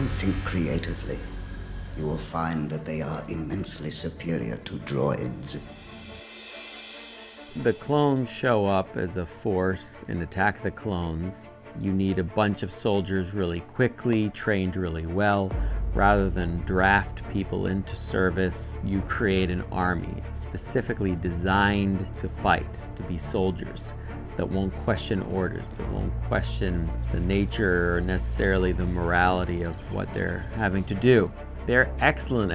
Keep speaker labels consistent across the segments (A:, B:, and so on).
A: and think creatively, you will find that they are immensely superior to droids.
B: The clones show up as a force and attack the clones. You need a bunch of soldiers really quickly, trained really well. Rather than draft people into service, you create an army specifically designed to fight, to be soldiers that won't question orders, that won't question the nature or necessarily the morality of what they're having to do. They're excellent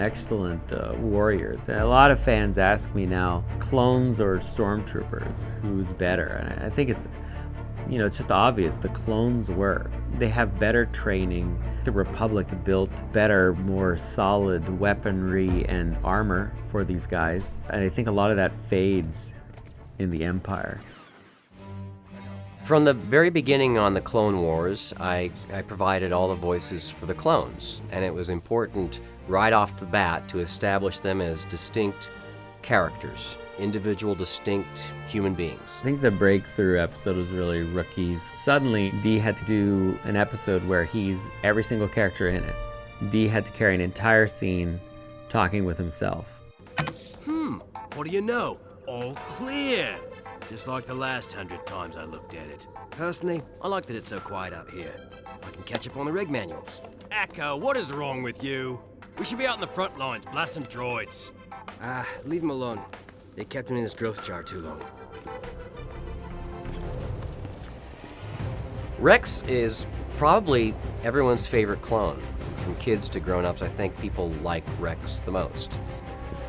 B: warriors. A lot of fans ask me now, clones or stormtroopers, who's better? And I think it's just obvious. The clones were. They have better training. The Republic built better, more solid weaponry and armor for these guys. And I think a lot of that fades in the Empire.
C: From the very beginning on the Clone Wars, I provided all the voices for the clones, and it was important right off the bat to establish them as distinct characters, individual, distinct human beings.
B: I think the breakthrough episode was really Rookies. Suddenly, Dee had to do an episode where he's every single character in it. Dee had to carry an entire scene talking with himself.
D: What do you know? All clear! Just like the last 100 times I looked at it. Personally, I like that it's so quiet out here. I can catch up on the rig manuals. Echo, what is wrong with you? We should be out in the front lines, blasting droids. Leave him alone. They kept him in his growth jar too long.
C: Rex is probably everyone's favorite clone. From kids to grown-ups, I think people like Rex the most.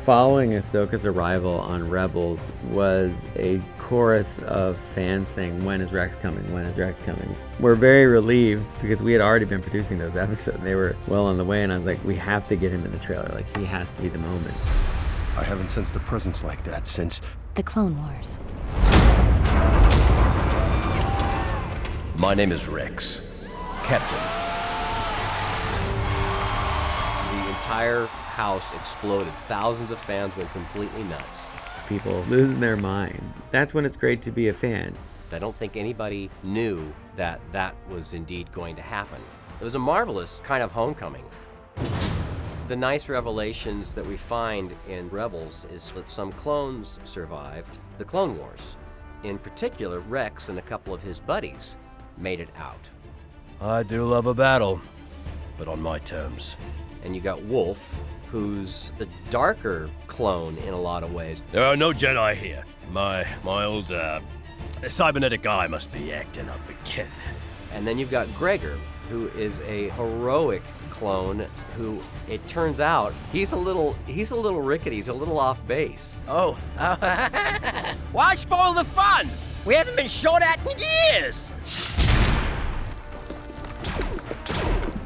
B: Following Ahsoka's arrival on Rebels was a chorus of fans saying, when is Rex coming? When is Rex coming? We're very relieved because we had already been producing those episodes. They were well on the way, and I was like, we have to get him in the trailer. Like, he has to be the moment.
E: I haven't sensed a presence like that since
F: The Clone Wars.
D: My name is Rex. Captain.
C: The entire house exploded. Thousands of fans went completely nuts.
B: People losing their mind. That's when it's great to be a fan.
C: I don't think anybody knew that that was indeed going to happen. It was a marvelous kind of homecoming. The nice revelations that we find in Rebels is that some clones survived the Clone Wars. In particular, Rex and a couple of his buddies made it out.
D: I do love a battle, but on my terms.
C: And you got Wolf, who's the darker clone in a lot of ways.
D: There are no Jedi here. My old, cybernetic eye must be acting up again.
C: And then you've got Gregor, who is a heroic clone who, it turns out, he's a little rickety, he's a little off base.
D: Oh, why spoil the fun? We haven't been shot at in years!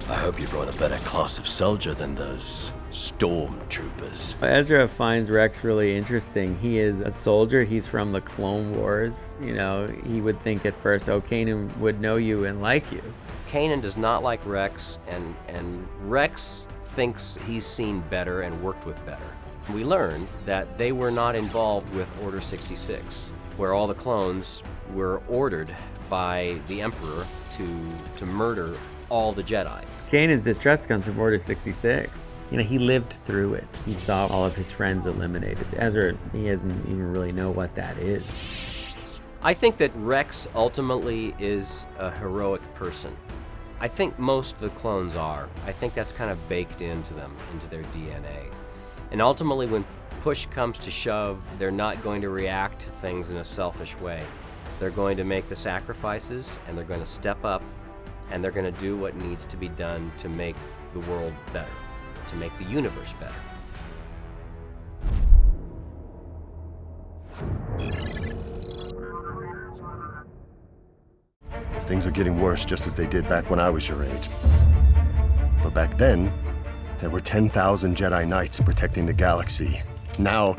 D: I hope you brought a better class of soldier than those stormtroopers.
B: Ezra finds Rex really interesting. He is a soldier. He's from the Clone Wars. He would think at first, Kanan would know you and like you.
C: Kanan does not like Rex, and Rex thinks he's seen better and worked with better. We learned that they were not involved with Order 66, where all the clones were ordered by the Emperor to murder all the Jedi.
B: Kanan's distrust comes from Order 66. He lived through it. He saw all of his friends eliminated. Ezra, he doesn't even really know what that is.
C: I think that Rex ultimately is a heroic person. I think most of the clones are. I think that's kind of baked into them, into their DNA. And ultimately, when push comes to shove, they're not going to react to things in a selfish way. They're going to make the sacrifices, and they're going to step up, and they're going to do what needs to be done to make the world better, to make the universe better.
E: things are getting worse just as they did back when I was your age. But back then, there were 10,000 Jedi Knights protecting the galaxy. Now,